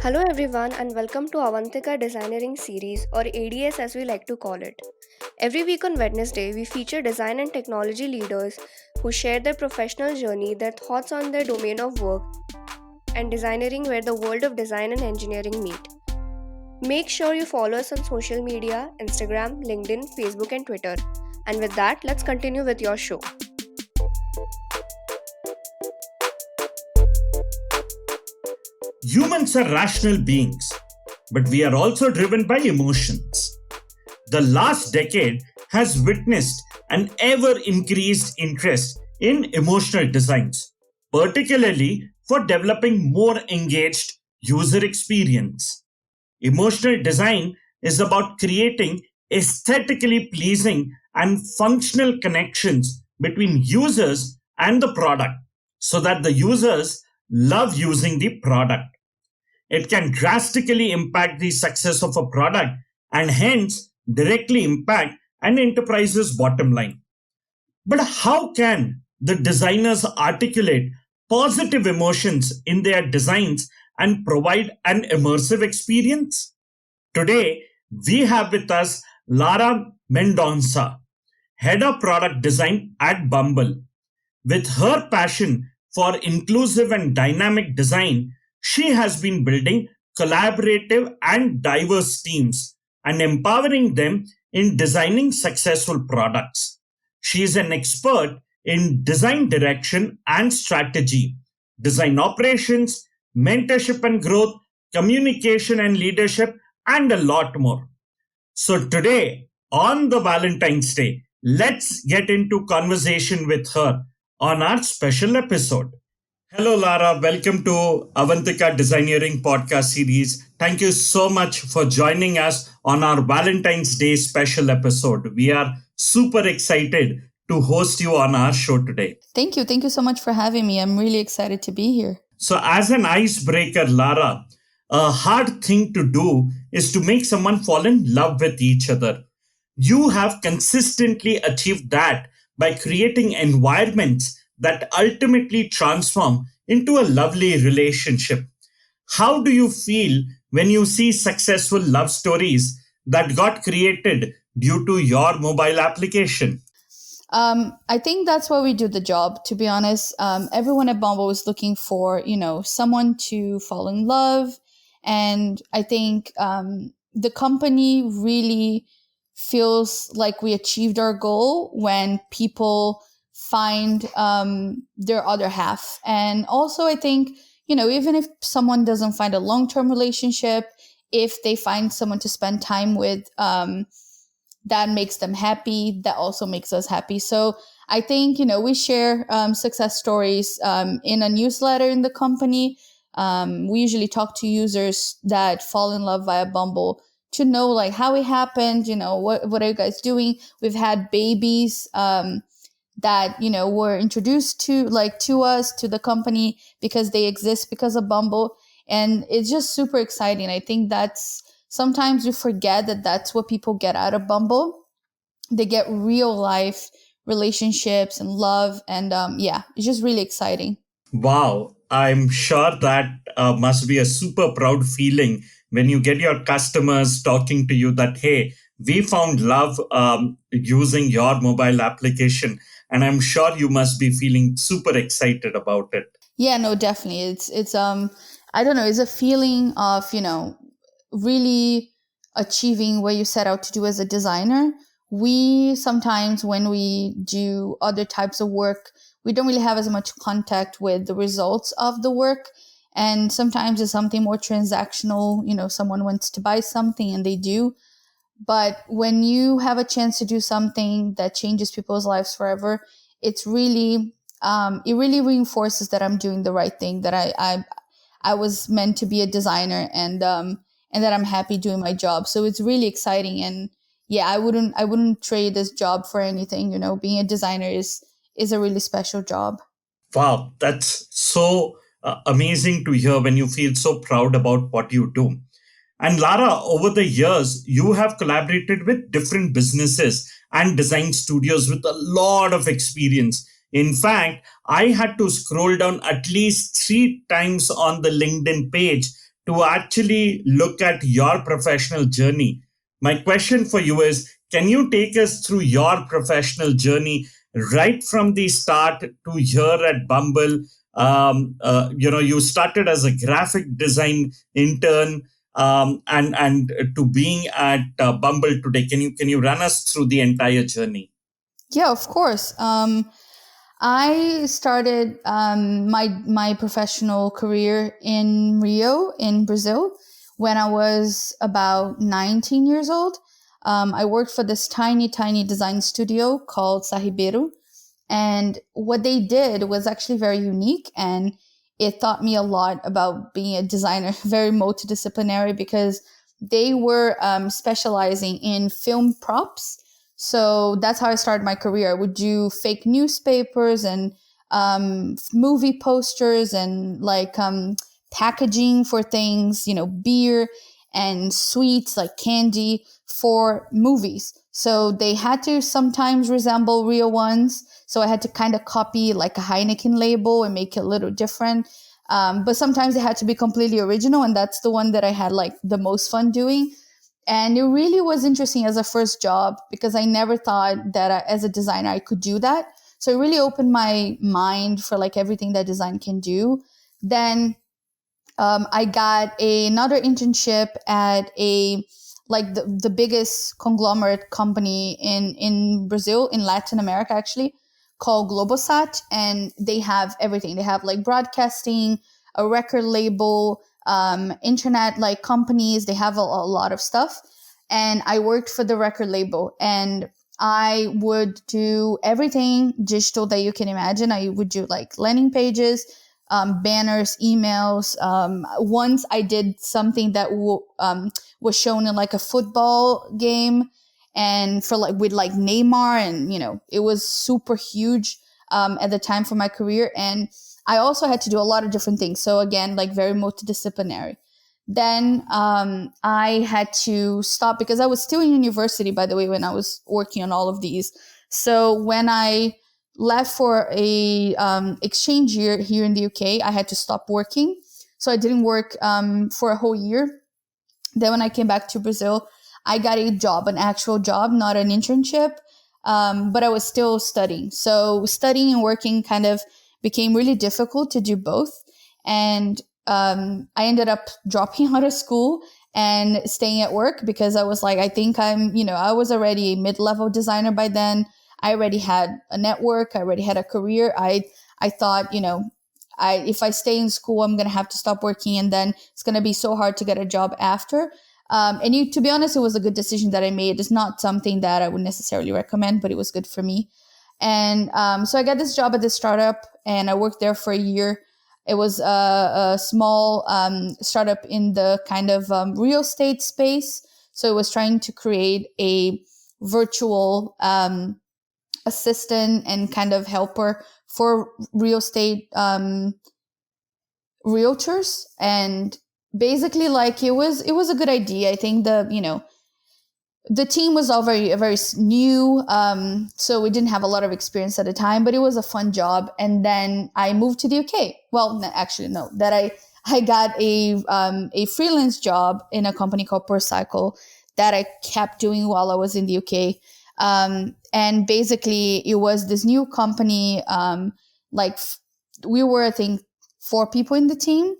Hello everyone and welcome to Avantika Designeering Series or ADS as we like to call it. Every week on Wednesday, we feature design and technology leaders who share their professional journey, their thoughts on their domain of work, and designeering where the world of design and engineering meet. Make sure you follow us on social media, Instagram, LinkedIn, Facebook, and Twitter. And with that, let's continue with your show. Humans are rational beings, but we are also driven by emotions. The last decade has witnessed an ever increased interest in emotional designs, particularly for developing more engaged user experience. Emotional design is about creating aesthetically pleasing and functional connections between users and the product so that the users love using the product. It can drastically impact the success of a product and hence directly impact an enterprise's bottom line. But how can the designers articulate positive emotions in their designs and provide an immersive experience? Today, we have with us Lara Mendonça, Head of Product Design at Bumble. With her passion for inclusive and dynamic design, she has been building collaborative and diverse teams and empowering them in designing successful products. She is an expert in design direction and strategy, design operations, mentorship and growth, communication and leadership, and a lot more. So today, on the Valentine's Day, let's get into conversation with her on our special episode. Hello, Lara. Welcome to Avantika Designeering podcast series. Thank you so much for joining us on our Valentine's Day special episode. We are super excited to host you on our show today. Thank you. Thank you so much for having me. I'm really excited to be here. So, as an icebreaker, Lara, a hard thing to do is to make someone fall in love with each other. You have consistently achieved that by creating environments that ultimately transform into a lovely relationship. How do you feel when you see successful love stories that got created due to your mobile application? I think that's why we do the job. To be honest, everyone at Bumble is looking for someone to fall in love, and I think the company really feels like we achieved our goal when people find their other half. And also, I think even if someone doesn't find a long-term relationship, if they find someone to spend time with, that makes them happy, that also makes us happy. So I think we share success stories in a newsletter in the company. We usually talk to users that fall in love via Bumble to know like how it happened, what are you guys doing. We've had babies that were introduced to us, to the company, because they exist because of Bumble. And it's just super exciting. I think that's sometimes you forget that that's what people get out of Bumble. They get real life relationships and love. And yeah, it's just really exciting. Wow, I'm sure that must be a super proud feeling when you get your customers talking to you that, hey, we found love using your mobile application. And I'm sure you must be feeling super excited about it. Yeah, no, definitely. It's I don't know, it's a feeling of, really achieving what you set out to do as a designer. We sometimes, when we do other types of work, we don't really have as much contact with the results of the work. And sometimes it's something more transactional. Someone wants to buy something and they do. But when you have a chance to do something that changes people's lives forever, it's really, it really reinforces that I'm doing the right thing, that I was meant to be a designer, and that I'm happy doing my job. So it's really exciting. And yeah, I wouldn't trade this job for anything. Being a designer is a really special job. Wow, that's so amazing to hear when you feel so proud about what you do. And Lara, over the years, you have collaborated with different businesses and design studios with a lot of experience. In fact, I had to scroll down at least three times on the LinkedIn page to actually look at your professional journey. My question for you is, can you take us through your professional journey right from the start to here at Bumble? You started as a graphic design intern, and to being at Bumble today. Can you run us through the entire journey? Yeah, of course. I started my professional career in Rio, in Brazil, when I was about 19 years old. I worked for this tiny design studio called Sahibeiro. And what they did was actually very unique, and it taught me a lot about being a designer, very multidisciplinary, because they were specializing in film props. So that's how I started my career. I would do fake newspapers and movie posters and like packaging for things, beer and sweets like candy for movies. So they had to sometimes resemble real ones. So I had to kind of copy like a Heineken label and make it a little different. But sometimes they had to be completely original. And that's the one that I had like the most fun doing. And it really was interesting as a first job because I never thought that as a designer I could do that. So it really opened my mind for like everything that design can do. Then I got another internship at the biggest conglomerate company in Brazil, in Latin America actually, called Globosat, and they have everything. They have like broadcasting, a record label, internet like companies. They have a lot of stuff, and I worked for the record label, and I would do everything digital that you can imagine. I would do like landing pages, banners, emails. Once I did something that was shown in like a football game, and for like with like Neymar, and it was super huge at the time for my career. And I also had to do a lot of different things. So again, like very multidisciplinary. Then I had to stop because I was still in university, by the way, when I was working on all of these. So when I left for a exchange year here in the UK, I had to stop working. So I didn't work for a whole year. Then when I came back to Brazil, I got a job, an actual job, not an internship. But I was still studying. So studying and working kind of became really difficult to do both. And I ended up dropping out of school and staying at work because I was like, I think I was already a mid-level designer by then. I already had a network. I already had a career. I thought, if I stay in school, I'm going to have to stop working, and then it's going to be so hard to get a job after. To be honest, it was a good decision that I made. It's not something that I would necessarily recommend, but it was good for me. And so I got this job at this startup, and I worked there for a year. It was a small startup in the kind of real estate space. So it was trying to create a virtual assistant and kind of helper for real estate realtors. And basically, like it was a good idea. I think the team was all very new, so we didn't have a lot of experience at the time, but it was a fun job. And then I moved to the UK. Well, actually, no, that I got a freelance job in a company called PerCycle that I kept doing while I was in the UK. And basically, it was this new company. We were, I think, 4 people in the team,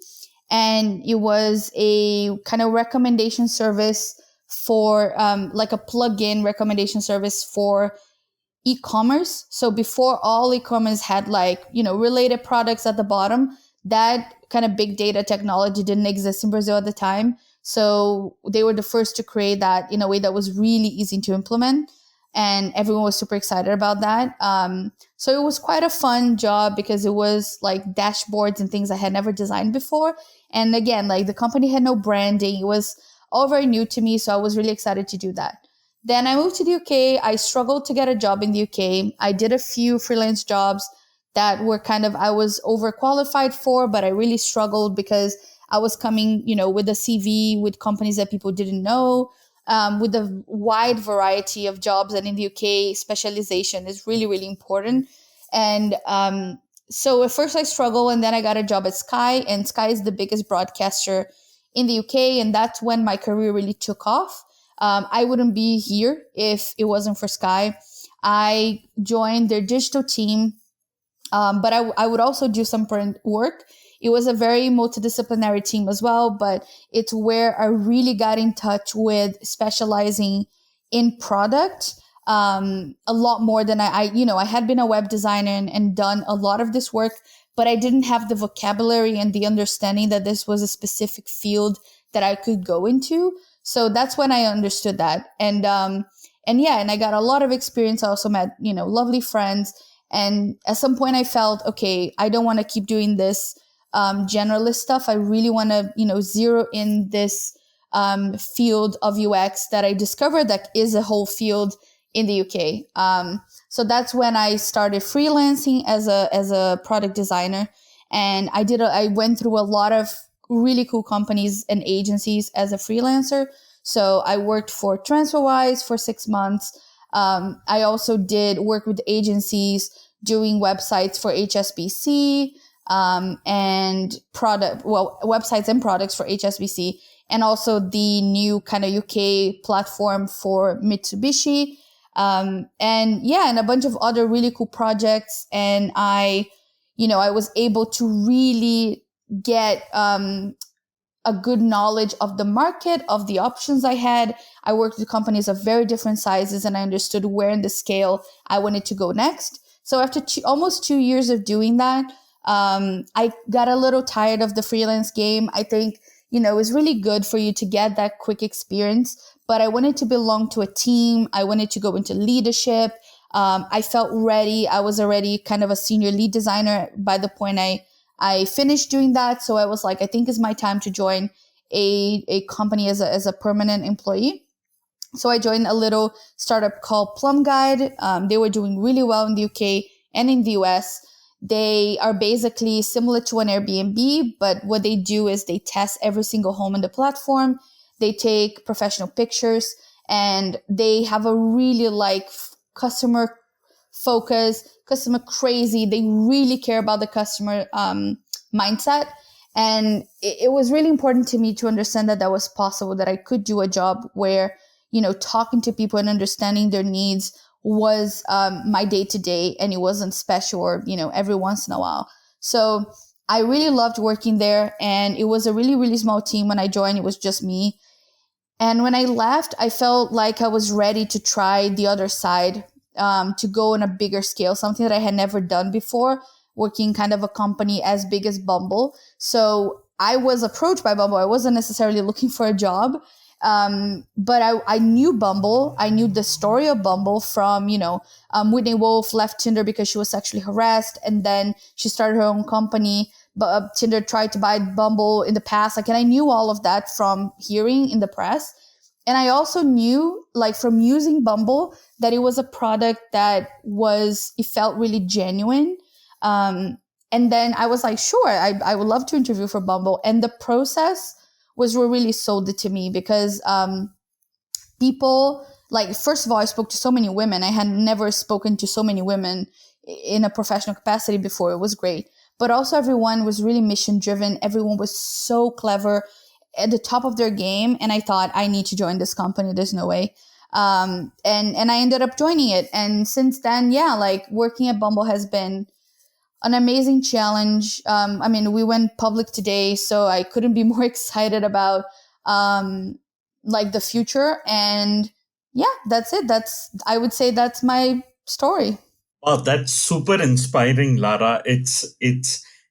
and it was a kind of recommendation service for like a plug-in recommendation service for e-commerce. So before, all e-commerce had related products at the bottom. That kind of big data technology didn't exist in Brazil at the time. So they were the first to create that in a way that was really easy to implement. And everyone was super excited about that. So it was quite a fun job because it was like dashboards and things I had never designed before. And again, like the company had no branding. It was all very new to me. So I was really excited to do that. Then I moved to the UK. I struggled to get a job in the UK. I did a few freelance jobs that were I was overqualified for, but I really struggled because I was coming, with a CV with companies that people didn't know. With a wide variety of jobs. And in the UK, specialization is really, really important. And so at first I struggled, and then I got a job at Sky, and Sky is the biggest broadcaster in the UK, and that's when my career really took off. I wouldn't be here if it wasn't for Sky. I joined their digital team, but I would also do some print work. It was a very multidisciplinary team as well, but it's where I really got in touch with specializing in product a lot more than I had been a web designer and done a lot of this work, but I didn't have the vocabulary and the understanding that this was a specific field that I could go into. So that's when I understood that. And I got a lot of experience. I also met, lovely friends. And at some point I felt, okay, I don't want to keep doing this generalist stuff. I really want to, zero in this field of UX that I discovered that is a whole field in the UK. So that's when I started freelancing as a product designer. And I went through a lot of really cool companies and agencies as a freelancer. So I worked for TransferWise for 6 months. I also did work with agencies doing websites for HSBC and websites and products for HSBC, and also the new kind of UK platform for Mitsubishi, and a bunch of other really cool projects. And I was able to really get a good knowledge of the market, of the options I had. I worked with companies of very different sizes, and I understood where in the scale I wanted to go next. So after almost 2 years of doing that, I got a little tired of the freelance game. I think, it was really good for you to get that quick experience, but I wanted to belong to a team. I wanted to go into leadership. I felt ready. I was already kind of a senior lead designer by the point I finished doing that. So I was like, I think it's my time to join a company as a permanent employee. So I joined a little startup called Plum Guide. They were doing really well in the UK and in the US. They are basically similar to an Airbnb, but what they do is they test every single home on the platform. They take professional pictures, and they have a really customer focus, customer crazy. They really care about the customer mindset. And it was really important to me to understand that was possible, that I could do a job where, talking to people and understanding their needs was my day-to-day, and it wasn't special or, every once in a while. So I really loved working there, and it was a really, really small team. When I joined, it was just me. And when I left, I felt like I was ready to try the other side, to go on a bigger scale, something that I had never done before, working kind of a company as big as Bumble. So I was approached by Bumble. I wasn't necessarily looking for a job. But I knew Bumble. I knew the story of Bumble from, Whitney Wolf left Tinder because she was sexually harassed, and then she started her own company. But Tinder tried to buy Bumble in the past. And I knew all of that from hearing in the press. And I also knew, from using Bumble, that it was a product that it felt really genuine. And then I was like, sure, I would love to interview for Bumble. And the process was what really sold it to me, because people, first of all, I spoke to so many women. I had never spoken to so many women in a professional capacity before. It was great. But also everyone was really mission driven. Everyone was so clever, at the top of their game. And I thought, I need to join this company. There's no way. And I ended up joining it. And since then, working at Bumble has been an amazing challenge. We went public today, so I couldn't be more excited about the future. And that's it. I would say that's my story. Wow, that's super inspiring, Lara. It's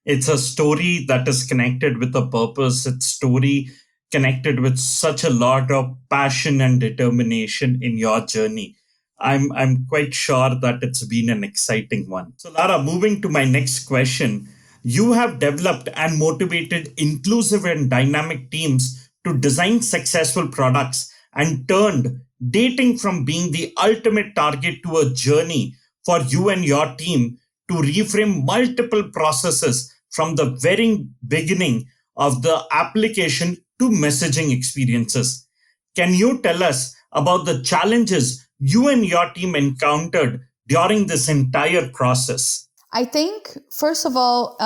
a story that is connected with a purpose. It's story connected with such a lot of passion and determination in your journey. I'm quite sure that it's been an exciting one. So, Lara, moving to my next question, you have developed and motivated inclusive and dynamic teams to design successful products and turned dating from being the ultimate target to a journey for you and your team to reframe multiple processes from the very beginning of the application to messaging experiences. Can you tell us about the challenges you and your team encountered during this entire process? I think, first of all,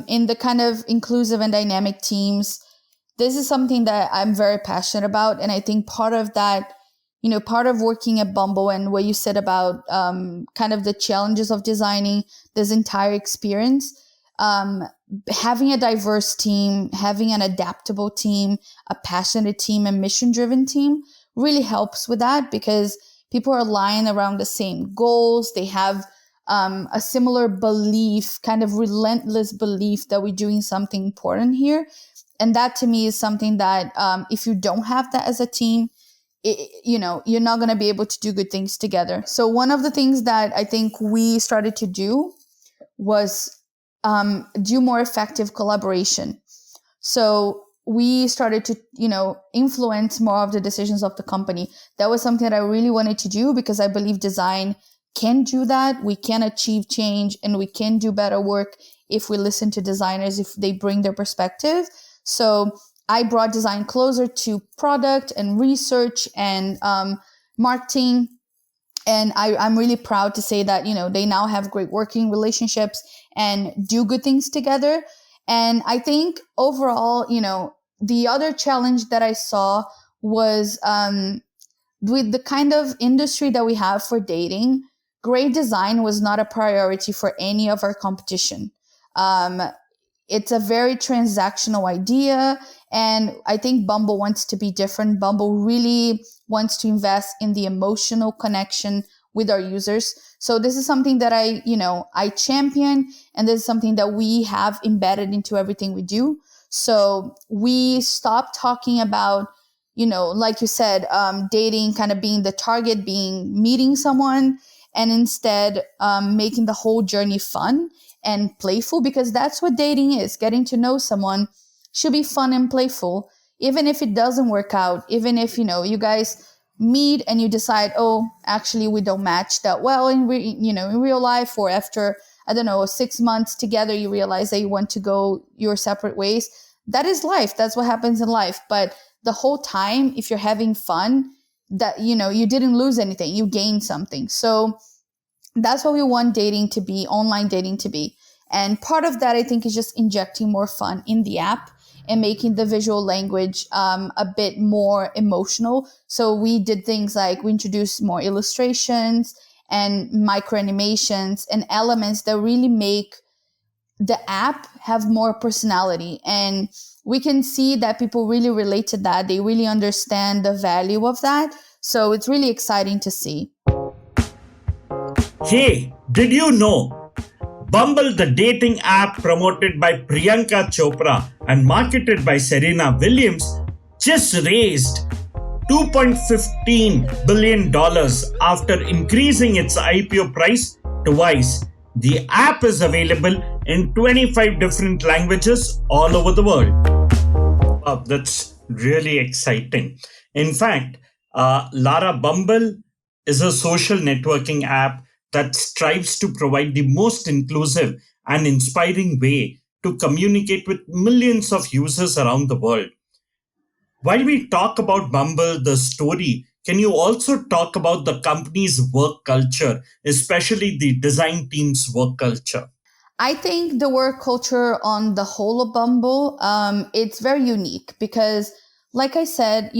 in the kind of inclusive and dynamic teams, this is something that I'm very passionate about. And I think part of that, part of working at Bumble and what you said about kind of the challenges of designing this entire experience, having a diverse team, having an adaptable team, a passionate team, a mission-driven team really helps with that, because people are aligned around the same goals. They have a similar belief, kind of relentless belief that we're doing something important here. And that to me is something that if you don't have that as a team, you're not going to be able to do good things together. So one of the things that I think we started to do was do more effective collaboration. So we started to, influence more of the decisions of the company. That was something that I really wanted to do, because I believe design can do that. We can achieve change and we can do better work if we listen to designers, if they bring their perspective. So I brought design closer to product and research and marketing. And I'm really proud to say that, they now have great working relationships and do good things together. And I think overall, the other challenge that I saw was with the kind of industry that we have for dating, great design was not a priority for any of our competition. It's a very transactional idea. And I think Bumble wants to be different. Bumble really wants to invest in the emotional connection with our users. So this is something that I champion, and this is something that we have embedded into everything we do. So we stopped talking about, like you said, dating kind of being the target, being meeting someone, and instead making the whole journey fun and playful, because that's what dating is. Getting to know someone should be fun and playful, even if it doesn't work out, even if, you guys meet and you decide, oh, actually we don't match that well in real life, or after, 6 months together, you realize that you want to go your separate ways. That is life. That's what happens in life. But the whole time, if you're having fun, that, you didn't lose anything, you gained something. So that's what we want dating to be, online dating to be. And part of that, I think, is just injecting more fun in the app and making the visual language a bit more emotional. So we did things like we introduced more illustrations and micro animations and elements that really make the app have more personality. And we can see that people really relate to that. They really understand the value of that. So it's really exciting to see. Hey, did you know Bumble, the dating app promoted by Priyanka Chopra and marketed by Serena Williams, just raised $2.15 billion after increasing its IPO price twice. The app is available in 25 different languages all over the world. Wow, that's really exciting. In fact, Lara, Bumble is a social networking app that strives to provide the most inclusive and inspiring way to communicate with millions of users around the world. While we talk about Bumble, the story, can you also talk about the company's work culture, especially the design team's work culture? I think the work culture on the whole of Bumble, it's very unique because, like I said,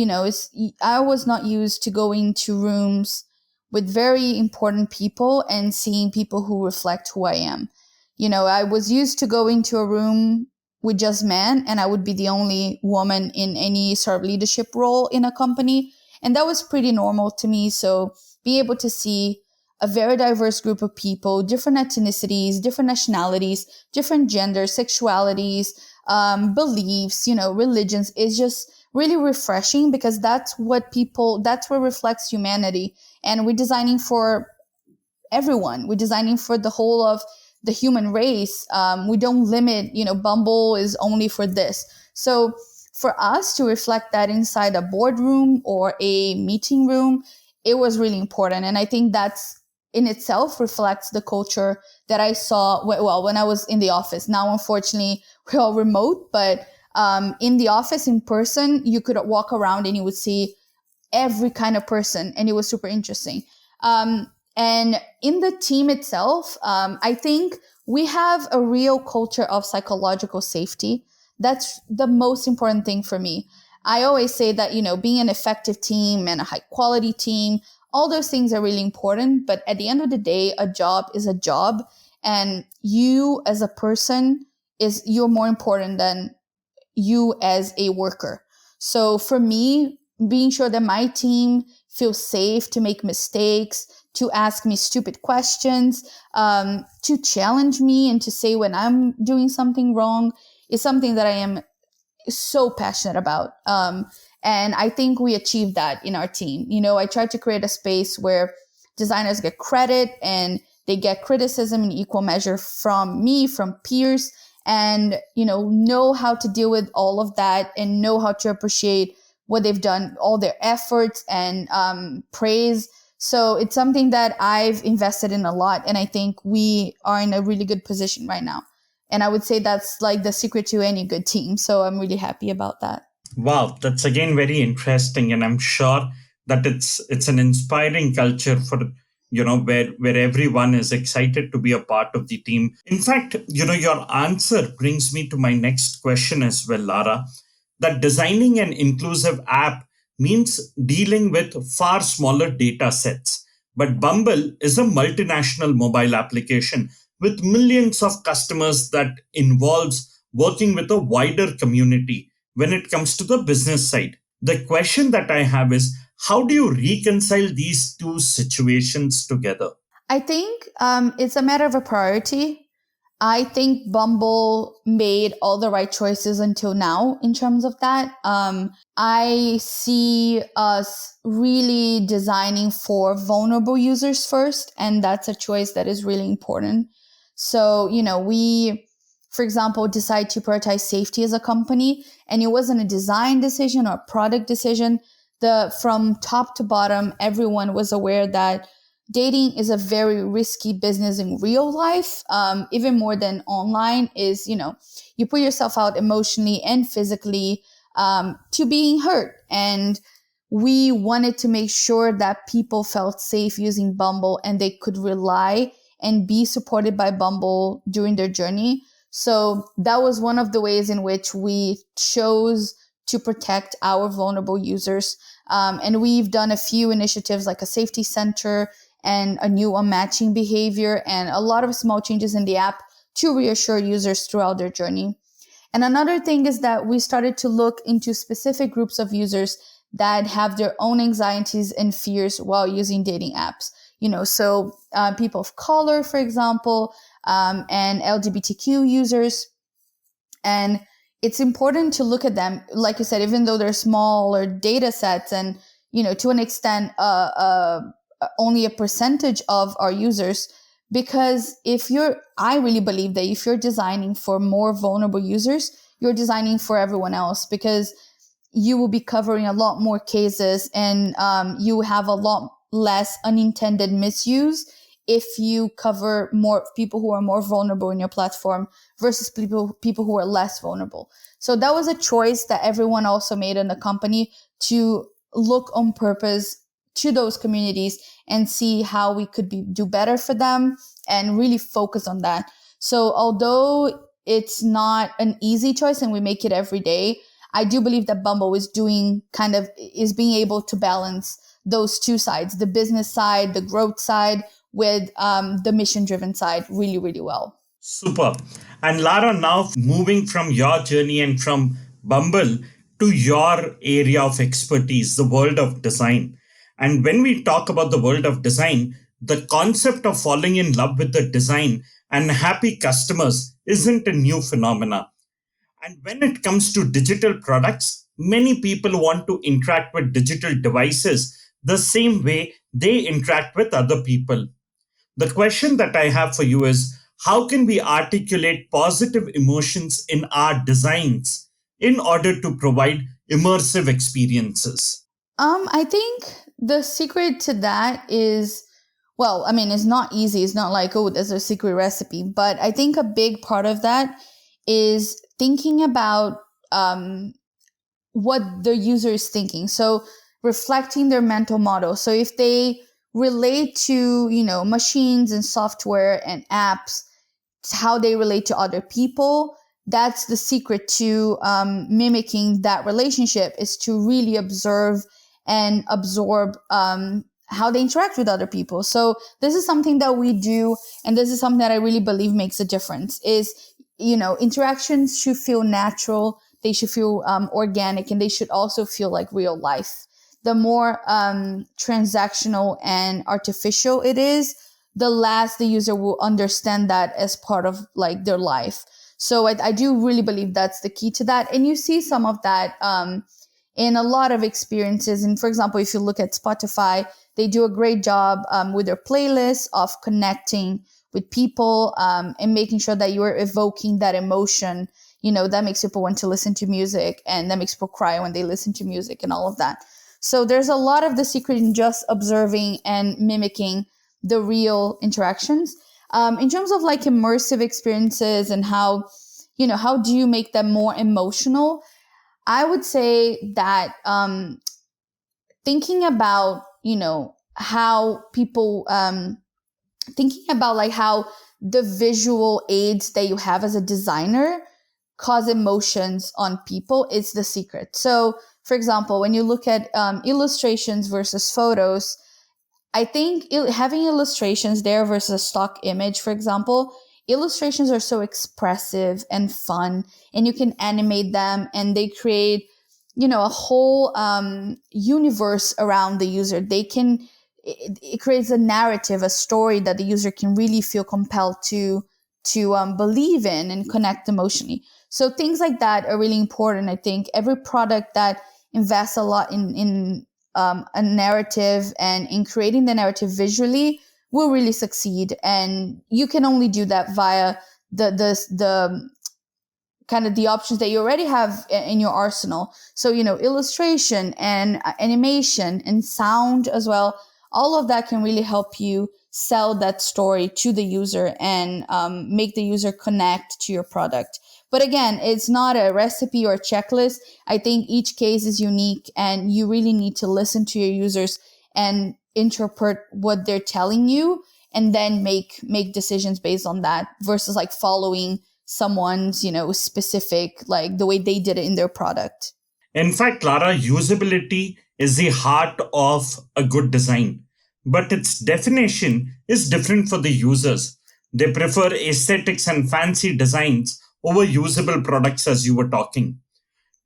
I was not used to going to rooms with very important people and seeing people who reflect who I am. I was used to going to a room with just men, and I would be the only woman in any sort of leadership role in a company. And that was pretty normal to me. So being able to see a very diverse group of people, different ethnicities, different nationalities, different genders, sexualities, beliefs, religions is just really refreshing, because that's what reflects humanity. And we're designing for everyone. We're designing for the whole of the human race. We don't limit, Bumble is only for this. So for us to reflect that inside a boardroom or a meeting room, it was really important. And I think that's in itself reflects the culture that I saw, when I was in the office. Now, unfortunately, we're all remote, but in the office, in person, you could walk around and you would see every kind of person, and it was super interesting. And in the team itself, I think we have a real culture of psychological safety. That's the most important thing for me. I always say that, being an effective team and a high quality team, all those things are really important. But at the end of the day, a job is a job. And you as a person you're more important than you as a worker. So for me, being sure that my team feels safe to make mistakes, to ask me stupid questions, to challenge me and to say when I'm doing something wrong is something that I am so passionate about. And I think we achieved that in our team. I tried to create a space where designers get credit and they get criticism in equal measure from me, from peers, and know how to deal with all of that and know how to appreciate what they've done, all their efforts and praise. So it's something that I've invested in a lot, and I think we are in a really good position right now. And I would say that's like the secret to any good team. So I'm really happy about that. Wow, that's again very interesting, and I'm sure that it's an inspiring culture for where everyone is excited to be a part of the team. In fact, your answer brings me to my next question as well, Lara. That designing an inclusive app means dealing with far smaller data sets. But Bumble is a multinational mobile application with millions of customers that involves working with a wider community when it comes to the business side. The question that I have is, how do you reconcile these two situations together? I think it's a matter of a priority. I think Bumble made all the right choices until now in terms of that. I see us really designing for vulnerable users first, and that's a choice that is really important. So, we, for example, decide to prioritize safety as a company, and it wasn't a design decision or a product decision. From top to bottom, everyone was aware that dating is a very risky business in real life, even more than online. You put yourself out emotionally and physically to being hurt. And we wanted to make sure that people felt safe using Bumble and they could rely and be supported by Bumble during their journey. So that was one of the ways in which we chose to protect our vulnerable users. And we've done a few initiatives like a safety center and a new unmatching behavior and a lot of small changes in the app to reassure users throughout their journey. And another thing is that we started to look into specific groups of users that have their own anxieties and fears while using dating apps. So people of color, for example, and LGBTQ users. And it's important to look at them, like you said, even though they're smaller data sets and, to an extent, only a percentage of our users. Because I really believe that if you're designing for more vulnerable users, you're designing for everyone else, because you will be covering a lot more cases and you have a lot less unintended misuse if you cover more people who are more vulnerable in your platform versus people who are less vulnerable. So that was a choice that everyone also made in the company, to look on purpose to those communities and see how we could do better for them and really focus on that. So although it's not an easy choice and we make it every day, I do believe that Bumble is being able to balance those two sides, the business side, the growth side, with the mission-driven side really, really well. Super. And Lara, now moving from your journey and from Bumble to your area of expertise, the world of design. And when we talk about the world of design, the concept of falling in love with the design and happy customers isn't a new phenomena. And when it comes to digital products, many people want to interact with digital devices the same way they interact with other people. The question that I have for you is, how can we articulate positive emotions in our designs in order to provide immersive experiences? I think the secret to that is, well, I mean, it's not easy. It's not like, oh, there's a secret recipe. But I think a big part of that is thinking about what the user is thinking. So reflecting their mental model. So if they relate to, machines and software and apps, how they relate to other people, that's the secret to mimicking that relationship, is to really observe and absorb how they interact with other people. So this is something that we do, and this is something that I really believe makes a difference. Is, interactions should feel natural, they should feel organic, and they should also feel like real life. The more transactional and artificial it is, the less the user will understand that as part of like their life. So I do really believe that's the key to that. And you see some of that in a lot of experiences. And for example, if you look at Spotify, they do a great job with their playlists of connecting with people and making sure that you're evoking that emotion, that makes people want to listen to music, and that makes people cry when they listen to music and all of that. So there's a lot of the secret in just observing and mimicking the real interactions. In terms of like immersive experiences and how do you make them more emotional? I would say that thinking about, how people, thinking about like how the visual aids that you have as a designer cause emotions on people is the secret. So, for example, when you look at illustrations versus photos, I think having illustrations there versus a stock image, for example, illustrations are so expressive and fun, and you can animate them, and they create, a whole universe around the user. It creates a narrative, a story that the user can really feel compelled to believe in and connect emotionally. So things like that are really important. I think every product that invests a lot in a narrative and in creating the narrative visually will really succeed. And you can only do that via the kind of the options that you already have in your arsenal. So, illustration and animation and sound as well, all of that can really help you sell that story to the user and make the user connect to your product. But again, it's not a recipe or a checklist. I think each case is unique, and you really need to listen to your users and interpret what they're telling you, and then make decisions based on that, versus like following someone's, specific, like the way they did it in their product. In fact, Lara, usability is the heart of a good design, but its definition is different for the users. They prefer aesthetics and fancy designs over usable products, as you were talking.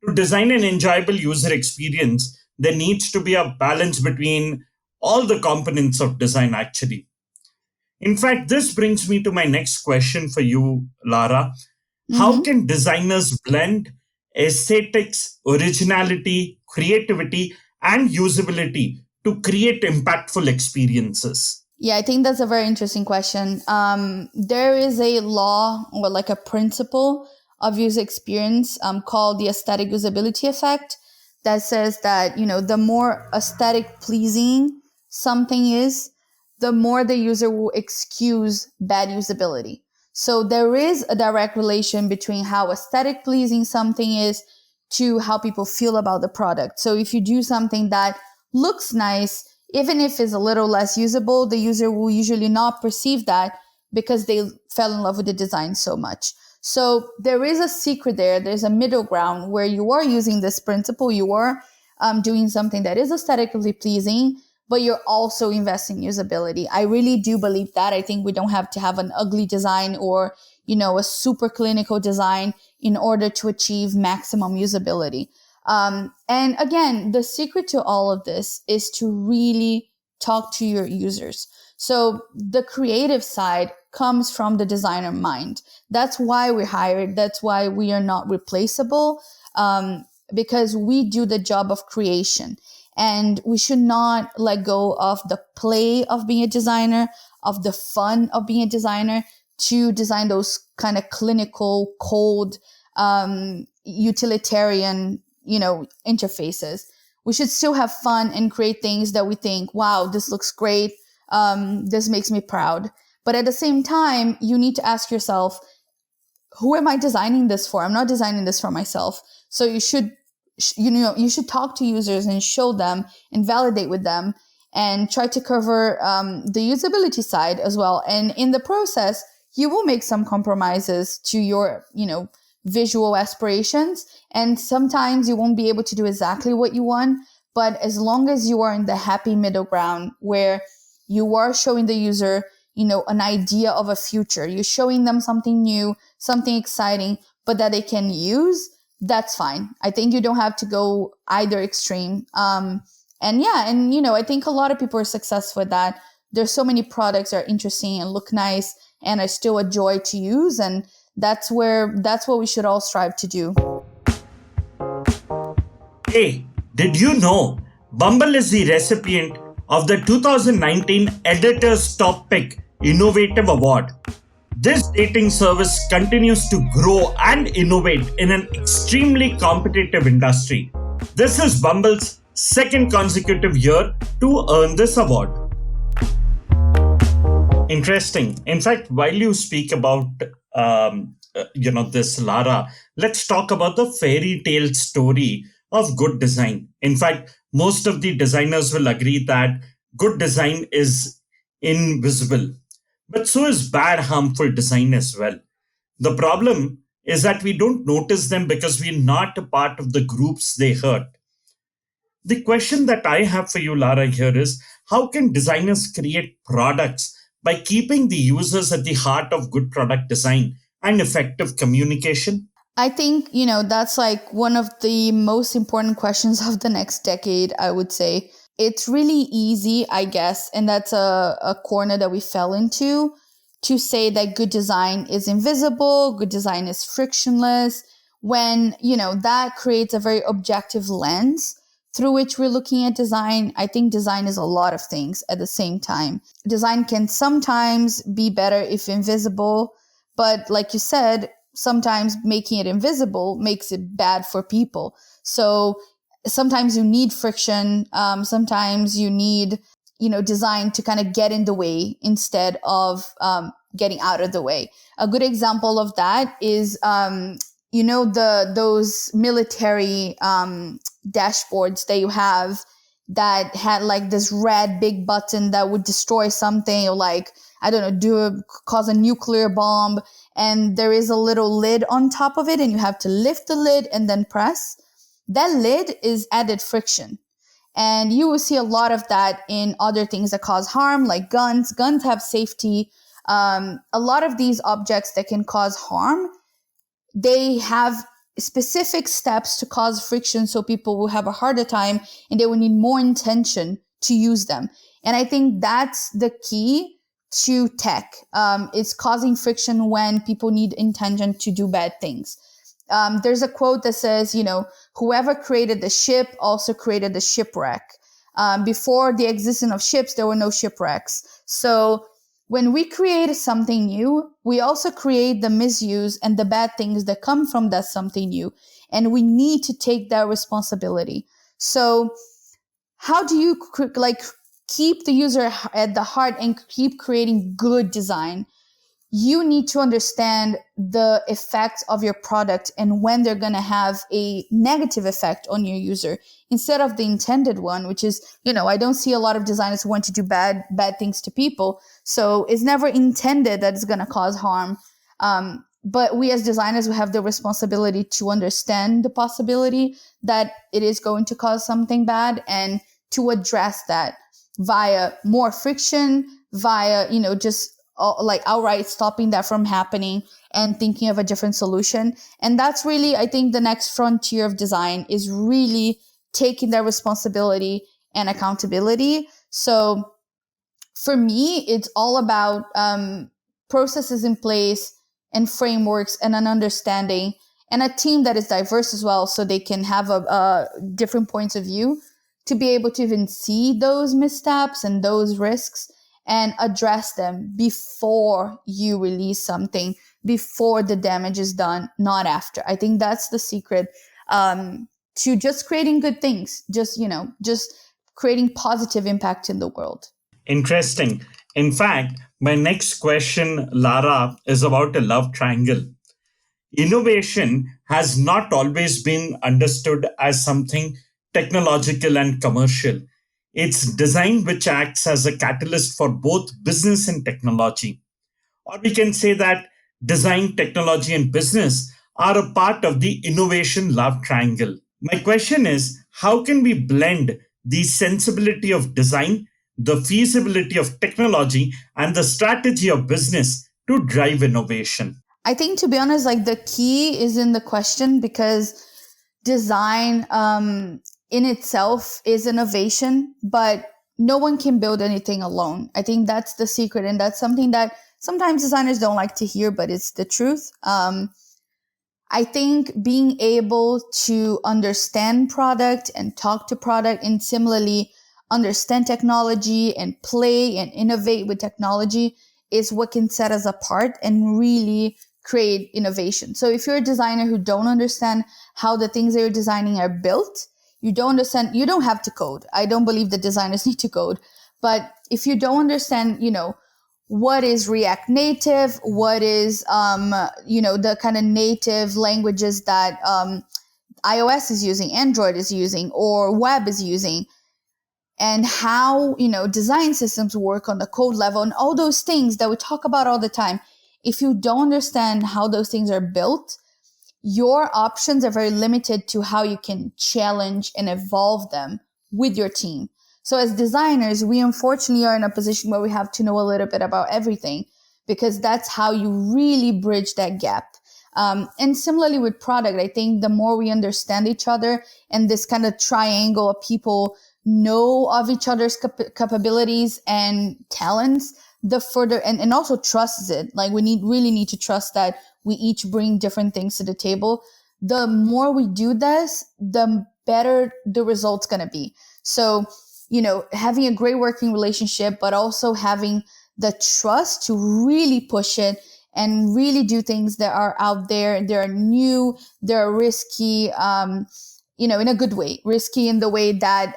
To design an enjoyable user experience, there needs to be a balance between all the components of design, actually. In fact, this brings me to my next question for you, Lara. How Mm-hmm. can designers blend aesthetics, originality, creativity, and usability to create impactful experiences? Yeah, I think that's a very interesting question. There is a law, or like a principle of user experience called the aesthetic usability effect, that says that, the more aesthetic pleasing something is, the more the user will excuse bad usability. So there is a direct relation between how aesthetic pleasing something is to how people feel about the product. So if you do something that looks nice, even if it's a little less usable, the user will usually not perceive that because they fell in love with the design so much. So there is a secret there. There's a middle ground where you are using this principle. You are doing something that is aesthetically pleasing, but you're also investing in usability. I really do believe that. I think we don't have to have an ugly design or, a super clinical design in order to achieve maximum usability. And again, the secret to all of this is to really talk to your users. So the creative side comes from the designer mind. That's why we're hired. That's why we are not replaceable, because we do the job of creation. And we should not let go of the play of being a designer, of the fun of being a designer, to design those kind of clinical, cold, utilitarian, interfaces. We should still have fun and create things that we think, wow, this looks great. This makes me proud. But at the same time, you need to ask yourself, who am I designing this for? I'm not designing this for myself. So you should talk to users and show them and validate with them and try to cover the usability side as well. And in the process, you will make some compromises to your, visual aspirations. And sometimes you won't be able to do exactly what you want. But as long as you are in the happy middle ground where you are showing the user, an idea of a future, you're showing them something new, something exciting, but that they can use, that's fine. I think you don't have to go either extreme. I think a lot of people are successful with that. There's so many products that are interesting and look nice and are still a joy to use. And that's what we should all strive to do. Hey, did you know Bumble is the recipient of the 2019 Editor's Top Pick Innovative Award? This dating service continues to grow and innovate in an extremely competitive industry. This is Bumble's second consecutive year to earn this award. Interesting. In fact, while you speak about this Lara, let's talk about the fairy tale story of good design. In fact, most of the designers will agree that good design is invisible, but so is bad, harmful design as well. The problem is that we don't notice them because we're not a part of the groups they hurt. The question that I have for you, Lara, here is how can designers create products by keeping the users at the heart of good product design and effective communication? I think, that's like one of the most important questions of the next decade, I would say. It's really easy, I guess, and that's a corner that we fell into, to say that good design is invisible, good design is frictionless, when, that creates a very objective lens through which we're looking at design. I think design is a lot of things at the same time. Design can sometimes be better if invisible, but like you said, sometimes making it invisible makes it bad for people. So sometimes you need friction. Sometimes you need, design to kind of get in the way instead of getting out of the way. A good example of that is, those military dashboards that you have that had like this red big button that would destroy something, or like, I don't know, cause a nuclear bomb. And there is a little lid on top of it and you have to lift the lid and then press. That lid is added friction. And you will see a lot of that in other things that cause harm, like guns. Guns have safety. A lot of these objects that can cause harm, they have specific steps to cause friction, so people will have a harder time and they will need more intention to use them. And I think that's the key to tech. It's causing friction when people need intention to do bad things. There's a quote that says, whoever created the ship also created the shipwreck. Before the existence of ships, there were no shipwrecks. So when we create something new, we also create the misuse and the bad things that come from that something new. And we need to take that responsibility. So how do you keep the user at the heart and keep creating good design? You need to understand the effects of your product and when they're going to have a negative effect on your user instead of the intended one, which is, I don't see a lot of designers who want to do bad things to people. So it's never intended that it's going to cause harm. But we as designers, we have the responsibility to understand the possibility that it is going to cause something bad and to address that via more friction, via, just like outright stopping that from happening and thinking of a different solution. And that's really, I think, the next frontier of design is really taking that responsibility and accountability. So for me, it's all about processes in place and frameworks and an understanding and a team that is diverse as well, so they can have a different points of view to be able to even see those missteps and those risks and address them before you release something, before the damage is done, not after. I think that's the secret to just creating good things, just creating positive impact in the world. Interesting. In fact, my next question, Lara, is about a love triangle. Innovation has not always been understood as something technological and commercial. It's design which acts as a catalyst for both business and technology. Or we can say that design, technology, and business are a part of the innovation love triangle. My question is, how can we blend the sensibility of design, the feasibility of technology, and the strategy of business to drive innovation? I think, to be honest, like the key is in the question, because design in itself is innovation, but no one can build anything alone. I think that's the secret. And that's something that sometimes designers don't like to hear, but it's the truth. I think being able to understand product and talk to product, and similarly understand technology and play and innovate with technology, is what can set us apart and really create innovation. So if you're a designer who don't understand how the things that you're designing are built, you don't understand, you don't have to code. I don't believe that designers need to code. But if you don't understand, what is React Native, what is the kind of native languages that iOS is using, Android is using, or web is using, and how design systems work on the code level, and all those things that we talk about all the time. If you don't understand how those things are built, your options are very limited to how you can challenge and evolve them with your team. So as designers, we unfortunately are in a position where we have to know a little bit about everything, because that's how you really bridge that gap. And similarly with product, I think the more we understand each other and this kind of triangle of people know of each other's capabilities and talents, the further, and also trusts it. Like we really need to trust that we each bring different things to the table. The more we do this, the better the result's going to be. So, having a great working relationship, but also having the trust to really push it and really do things that are out there, they're new, they're risky, in a good way, risky in the way that,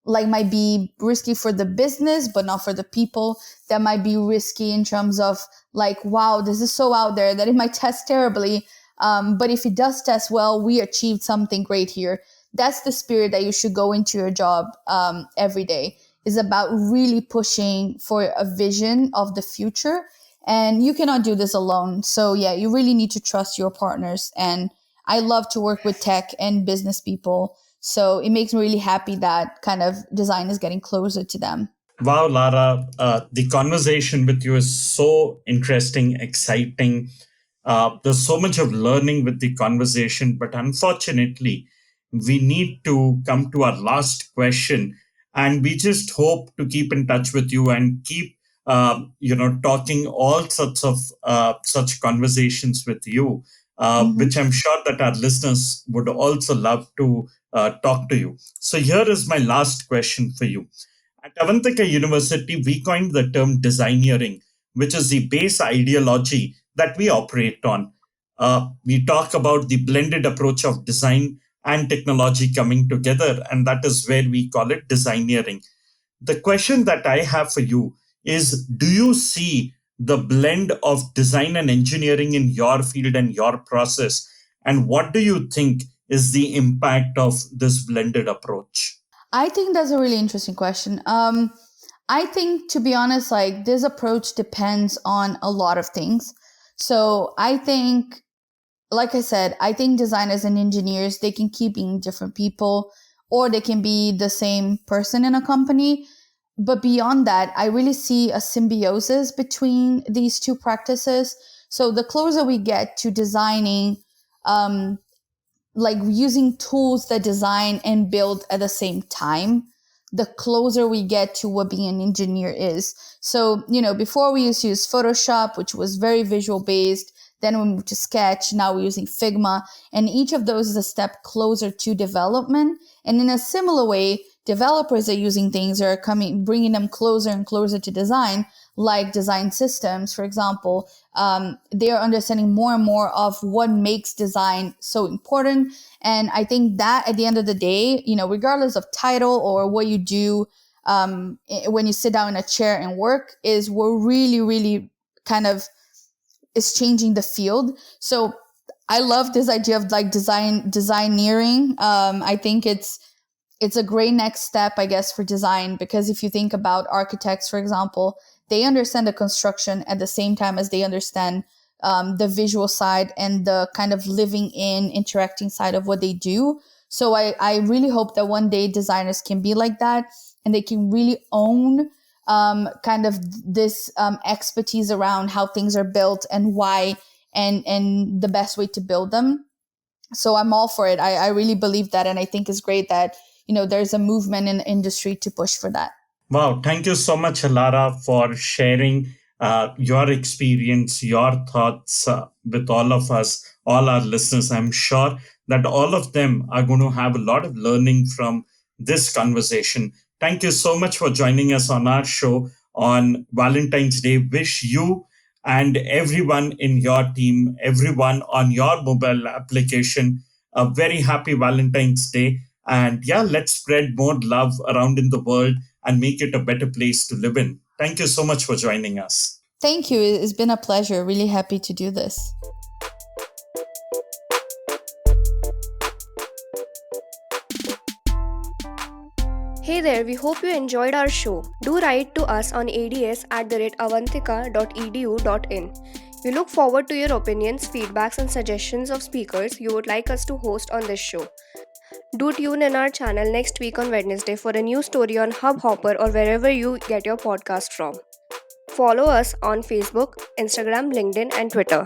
might be risky for the business, but not for the people. That might be risky in terms of wow, this is so out there that it might test terribly. But if it does test well, we achieved something great here. That's the spirit that you should go into your job every day, is about really pushing for a vision of the future. And you cannot do this alone. So yeah, you really need to trust your partners. And I love to work with tech and business people. So it makes me really happy that kind of design is getting closer to them. Wow, Lara, the conversation with you is so interesting, exciting. There's so much of learning with the conversation, but unfortunately, we need to come to our last question. And we just hope to keep in touch with you and keep, talking all sorts of such conversations with you, Mm-hmm. which I'm sure that our listeners would also love to talk to you. So here is my last question for you. At Avantika University, we coined the term designeering, which is the base ideology that we operate on. We talk about the blended approach of design and technology coming together, and that is where we call it designeering. The question that I have for you is, do you see the blend of design and engineering in your field and your process? And what do you think is the impact of this blended approach? I think that's a really interesting question. I think, to be honest, this approach depends on a lot of things. So I think, like I said, I think designers and engineers, they can keep being different people, or they can be the same person in a company. But beyond that, I really see a symbiosis between these two practices. So the closer we get to designing, um, using tools that design and build at the same time, the closer we get to what being an engineer is. So, before we used to use Photoshop, which was very visual based. Then we moved to Sketch. Now we're using Figma. And each of those is a step closer to development. And in a similar way, developers are using things that are bringing them closer and closer to design, like design systems, for example. They are understanding more and more of what makes design so important. And I think that at the end of the day, regardless of title or what you do, when you sit down in a chair and work, is what really, really kind of is changing the field. So I love this idea of designeering. I think it's a great next step, I guess, for design, because if you think about architects, for example, they understand the construction at the same time as they understand the visual side and the kind of living in, interacting side of what they do. So I really hope that one day designers can be like that, and they can really own kind of this expertise around how things are built and why, and the best way to build them. So I'm all for it. I really believe that, and I think it's great that there's a movement in the industry to push for that. Wow, thank you so much, Lara, for sharing your experience, your thoughts with all of us, all our listeners. I'm sure that all of them are going to have a lot of learning from this conversation. Thank you so much for joining us on our show on Valentine's Day. Wish you and everyone in your team, everyone on your mobile application, a very happy Valentine's Day. And yeah, let's spread more love around in the world and make it a better place to live in. Thank you so much for joining us. Thank you. It's been a pleasure. Really happy to do this. Hey there, we hope you enjoyed our show. Do write to us on ads@avantika.edu.in. We look forward to your opinions, feedbacks, and suggestions of speakers you would like us to host on this show. Do tune in our channel next week on Wednesday for a new story on Hubhopper or wherever you get your podcast from. Follow us on Facebook, Instagram, LinkedIn, and Twitter.